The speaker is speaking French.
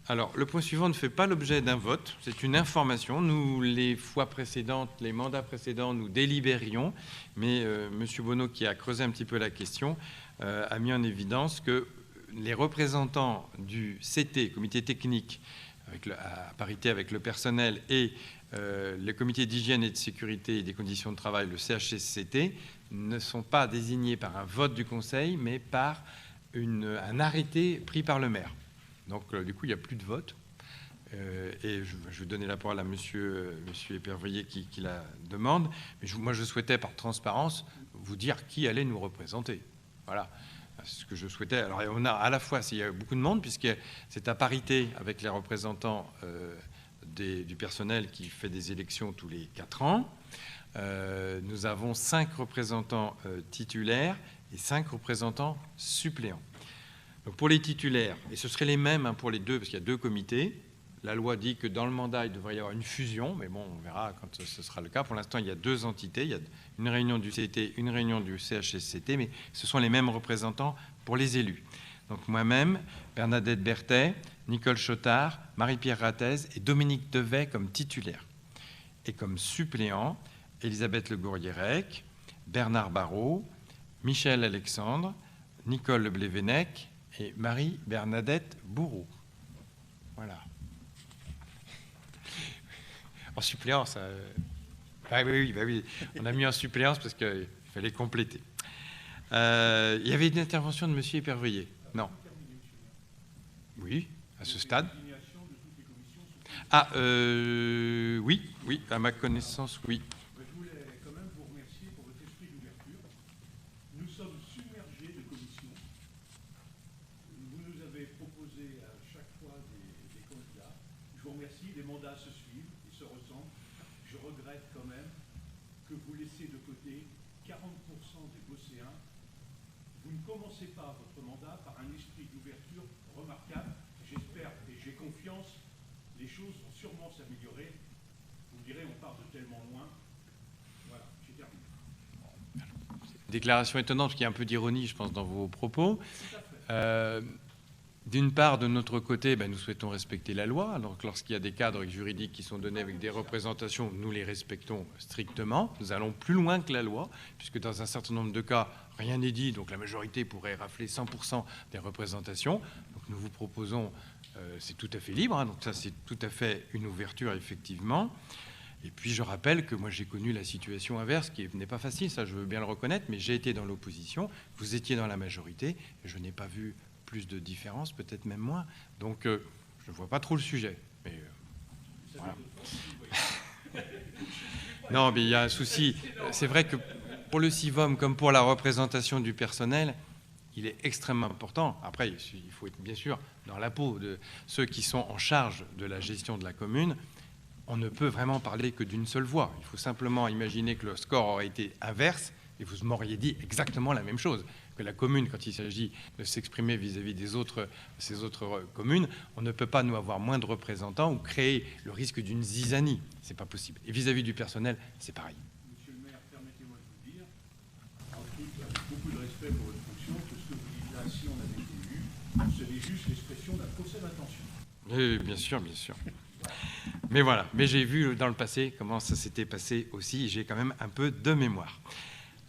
Alors, le point suivant ne fait pas l'objet d'un vote, c'est une information. Nous, les fois précédentes, les mandats précédents, nous délibérions, mais M. Bonneau, qui a creusé un petit peu la question, a mis en évidence que les représentants du CT, comité technique, à parité avec le personnel, et le comité d'hygiène et de sécurité et des conditions de travail, le CHSCT, ne sont pas désignés par un vote du Conseil, mais par un arrêté pris par le maire. Donc, du coup, il n'y a plus de vote. Et je vais donner la parole à monsieur Épervier qui la demande. Mais moi, je souhaitais, par transparence, vous dire qui allait nous représenter. Voilà. C'est ce que je souhaitais. Alors, on a à la fois, il y a beaucoup de monde, puisque c'est à parité avec les représentants du personnel qui fait des élections tous les 4 ans. Nous avons 5 représentants titulaires et 5 représentants suppléants. Donc pour les titulaires, et ce seraient les mêmes pour les deux, parce qu'il y a 2 comités. La loi dit que dans le mandat, il devrait y avoir une fusion, mais bon, on verra quand ce sera le cas. Pour l'instant, il y a 2 entités. Il y a une réunion du CT, une réunion du CHSCT, mais ce sont les mêmes représentants pour les élus. Donc moi-même, Bernadette Berthet, Nicole Chotard, Marie-Pierre Rattez et Dominique Devet comme titulaires. Et comme suppléants, Elisabeth Le Gourriérec, Bernard Barrault, Michel Alexandre, Nicole Le Blévenec et Marie-Bernadette Bourreau. Voilà. En suppléance, oui. On a mis en suppléance parce qu'il fallait compléter. Il y avait une intervention de M. Épervier. Non. Oui, à ce stade. Ah, oui, à ma connaissance, oui. Je voulais quand même vous remercier pour votre esprit d'ouverture. Nous sommes submergés de commissions. Vous nous avez proposé à chaque fois des candidats. Je vous remercie, les mandats se suivent, ils se ressemblent. Je regrette quand même que vous laissiez de côté 40% des Bosséens. Vous ne commencez pas votre mandat par un esprit d'ouverture remarquable. J'espère et j'ai confiance, les choses vont sûrement s'améliorer. Vous me direz, on part de tellement loin. Voilà, j'ai terminé. Déclaration étonnante, parce qu'il y a un peu d'ironie, je pense, dans vos propos. D'une part, de notre côté, nous souhaitons respecter la loi. Donc, lorsqu'il y a des cadres juridiques qui sont donnés avec des représentations, nous les respectons strictement. Nous allons plus loin que la loi, puisque dans un certain nombre de cas, rien n'est dit. Donc, la majorité pourrait rafler 100% des représentations. Donc, nous vous proposons, c'est tout à fait libre. Donc, ça, c'est tout à fait une ouverture, effectivement. Et puis, je rappelle que moi, j'ai connu la situation inverse, qui n'est pas facile, ça, je veux bien le reconnaître, mais j'ai été dans l'opposition. Vous étiez dans la majorité, et je n'ai pas vu plus de différence, peut-être même moins. Donc, je ne vois pas trop le sujet. Mais, voilà. Non, mais il y a un souci. C'est vrai que pour le CIVOM, comme pour la représentation du personnel, il est extrêmement important. Après, il faut être bien sûr dans la peau de ceux qui sont en charge de la gestion de la commune. On ne peut vraiment parler que d'une seule voix. Il faut simplement imaginer que le score aurait été inverse et vous m'auriez dit exactement la même chose. Que la commune, quand il s'agit de s'exprimer vis-à-vis ces autres communes, on ne peut pas nous avoir moins de représentants ou créer le risque d'une zizanie. C'est pas possible. Et vis-à-vis du personnel, c'est pareil. Monsieur le maire, permettez-moi de vous dire, en tout, avec beaucoup de respect pour votre fonction, que ce que vous dites là, si on avait été élu, ce n'est juste l'expression d'un procès d'intention. Oui, bien sûr, bien sûr. Mais voilà, mais j'ai vu dans le passé comment ça s'était passé aussi, j'ai quand même un peu de mémoire.